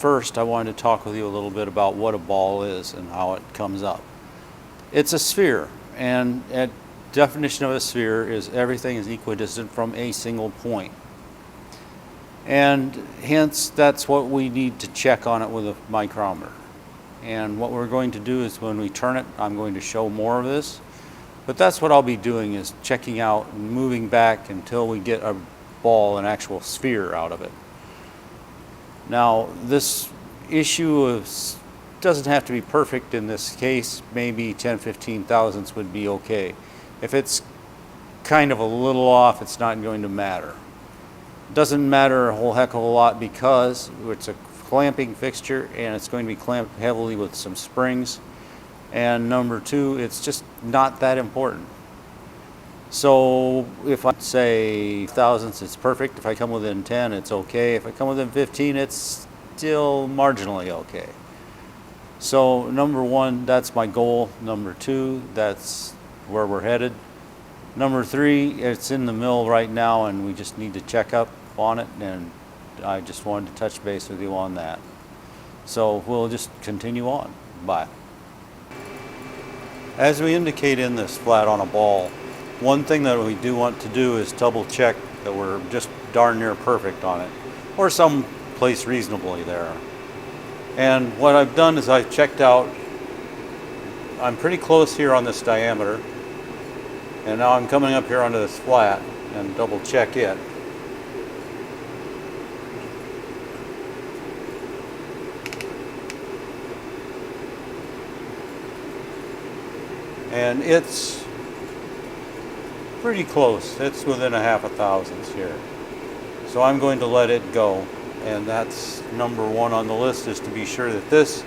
first I wanted to talk with you a little bit about what a ball is and how it comes up. It's a sphere, and a definition of a sphere is everything is equidistant from a single point. And hence, that's what we need to check on it with a micrometer. And what we're going to do is when we turn it, I'm going to show more of this. But that's what I'll be doing, is checking out and moving back until we get a ball, an actual sphere out of it. Now, this issue doesn't have to be perfect in this case. Maybe 10-15 thousandths would be okay. If it's kind of a little off, it's not going to matter. It doesn't matter a whole heck of a lot because it's a clamping fixture and it's going to be clamped heavily with some springs. And number two, it's just not that important. So if I say thousandths, it's perfect. If I come within 10, it's okay. If I come within 15, it's still marginally okay. So number one, that's my goal. Number two, that's where we're headed. Number three, it's in the mill right now and we just need to check up on it, and I just wanted to touch base with you on that. So we'll just continue on. Bye. As we indicate in this flat on a ball, one thing that we do want to do is double check that we're just darn near perfect on it, or someplace reasonably there. And what I've done is I've checked out, I'm pretty close here on this diameter, and now I'm coming up here onto this flat and double check it. And it's pretty close. It's within a half a thousandths here. So I'm going to let it go. And that's number one on the list, is to be sure that this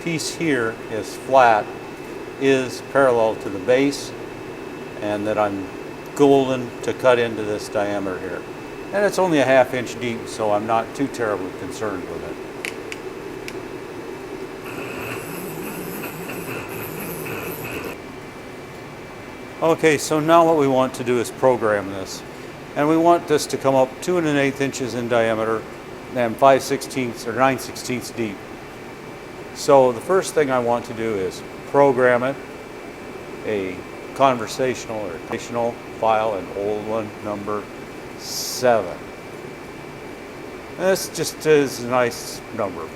piece here is flat, is parallel to the base, and that I'm golden to cut into this diameter here. And it's only a ½ inch deep, so I'm not too terribly concerned with it. Okay, so now what we want to do is program this. And we want this to come up 2 1/8 inches in diameter and 5/16 or 9/16 deep. So the first thing I want to do is program it, a conversational or dictational file, an old one, number 7. And this just is a nice number.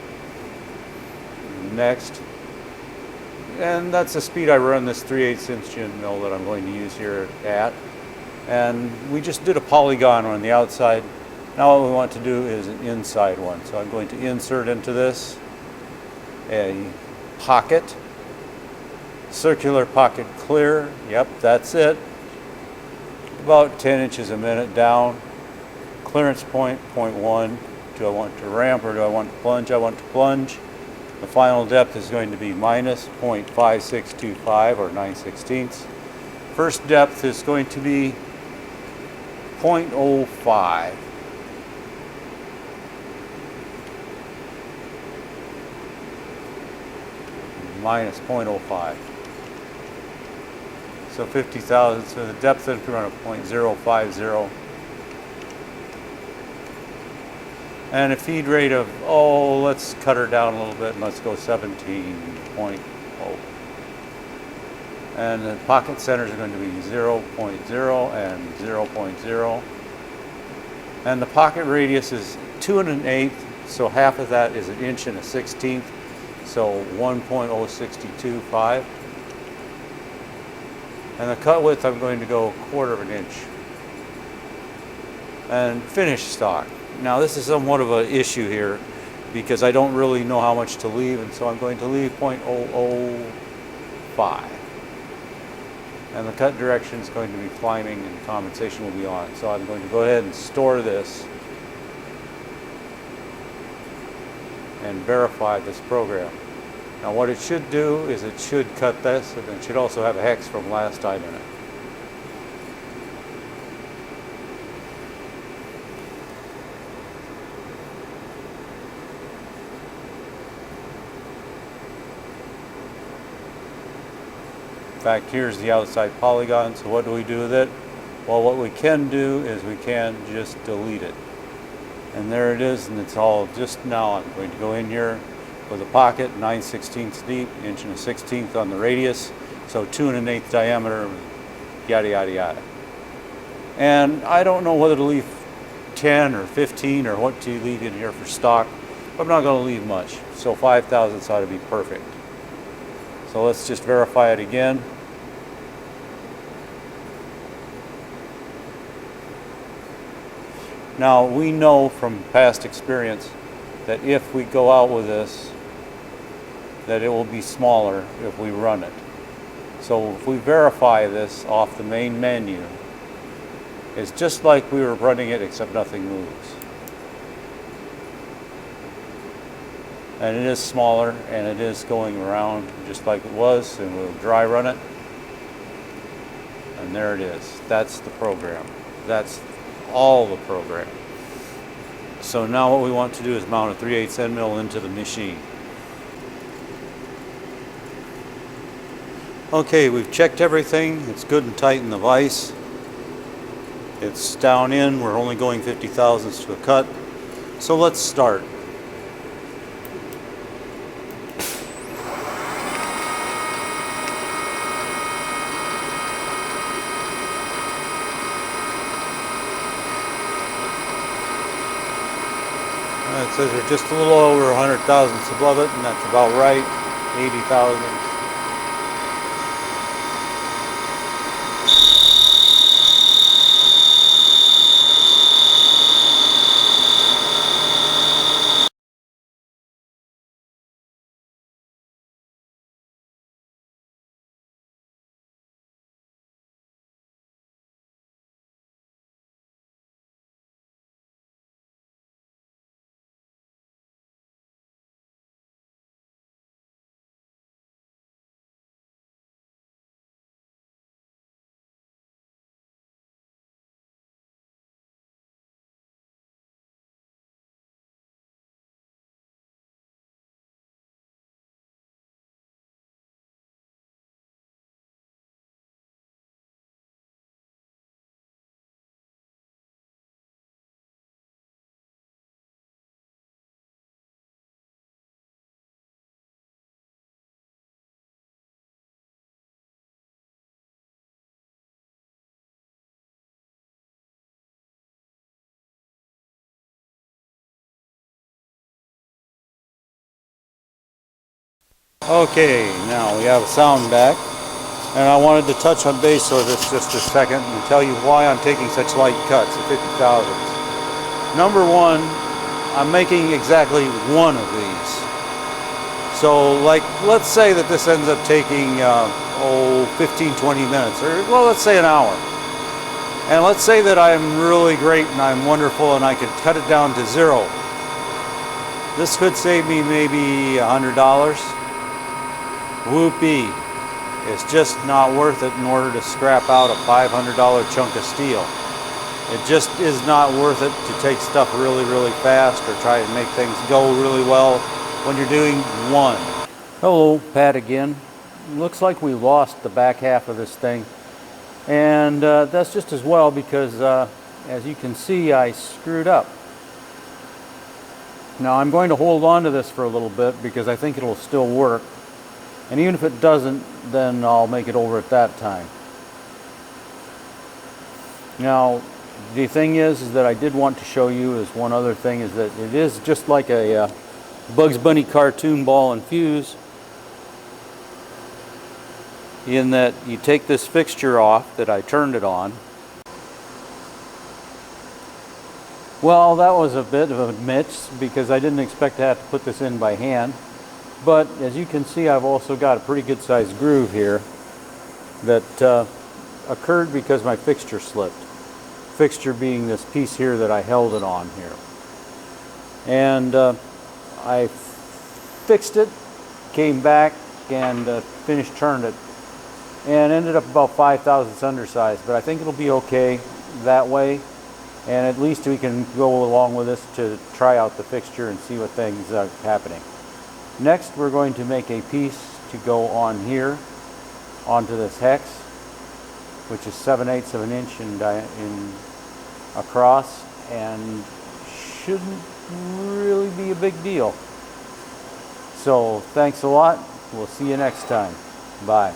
Next. And that's the speed I run this 3/8 inch mill that I'm going to use here at. And we just did a polygon on the outside. Now what we want to do is an inside one. So I'm going to insert into this a pocket, circular pocket clear. Yep, that's it. About 10 inches a minute down. Clearance point, 0.1. Do I want to ramp or do I want to plunge? I want to plunge. The final depth is going to be minus 0.5625 or 9/16. First depth is going to be 0.05. Minus 0.05. So 50 thousandths. So the depth is around 0.050. And a feed rate of, let's cut her down a little bit and let's go 17.0. And the pocket centers are going to be 0.0 and 0.0. And the pocket radius is 2 1/8, so half of that is 1 1/16 inch, so 1.0625. And the cut width, I'm going to go 1/4 inch. And finish stock. Now this is somewhat of an issue here because I don't really know how much to leave, and so I'm going to leave 0.005. And the cut direction is going to be climbing and compensation will be on. So I'm going to go ahead and store this and verify this program. Now what it should do is it should cut this, and it should also have a hex from last time in it. In fact, here's the outside polygon, so what do we do with it? Well, what we can do is we can just delete it. And there it is, and it's all just now. I'm going to go in here with a pocket, 9/16 deep, 1 1/16 on the radius, so 2 1/8 diameter, yada yada yada. And I don't know whether to leave 10 or 15 or what to leave in here for stock, but I'm not going to leave much. So 5 thousandths ought to be perfect. So let's just verify it again. Now we know from past experience that if we go out with this, that it will be smaller if we run it. So if we verify this off the main menu, it's just like we were running it except nothing moves. And it is smaller and it is going around just like it was, and we'll dry run it. And there it is. That's the program. That's all the program. So now what we want to do is mount a 3/8 end mill into the machine. Okay, we've checked everything. It's good and tight in the vise. It's down in. We're only going 50 thousandths to a cut. So let's start. It says they're just a little over 100 thousandths above it, and that's about right, 80 thousandths. Okay, now we have a sound back, and I wanted to touch on base for this just a second and tell you why I'm taking such light cuts at 50 thousandths. Number one, I'm making exactly one of these. So like, let's say that this ends up taking 15-20 minutes, or well, let's say an hour. And let's say that I'm really great and I'm wonderful and I could cut it down to 0. This could save me maybe $100. Whoopee. It's just not worth it in order to scrap out a $500 chunk of steel. It just is not worth it to take stuff really, really fast or try to make things go really well when you're doing one. Hello, Pat again. Looks like we lost the back half of this thing. And that's just as well because as you can see, I screwed up. Now I'm going to hold on to this for a little bit because I think it'll still work. And even if it doesn't, then I'll make it over at that time. Now, the thing is that I did want to show you is one other thing is that it is just like a Bugs Bunny cartoon ball and fuse, in that you take this fixture off that I turned it on. Well, that was a bit of a miss because I didn't expect to have to put this in by hand. But as you can see, I've also got a pretty good sized groove here that occurred because my fixture slipped. Fixture being this piece here that I held it on here. And I fixed it, came back and turned it, and ended up about 5 thousandths undersized. But I think it'll be okay that way. And at least we can go along with this to try out the fixture and see what things are happening. Next, we're going to make a piece to go on here, onto this hex, which is 7/8 of an inch in across, and shouldn't really be a big deal. So thanks a lot. We'll see you next time. Bye.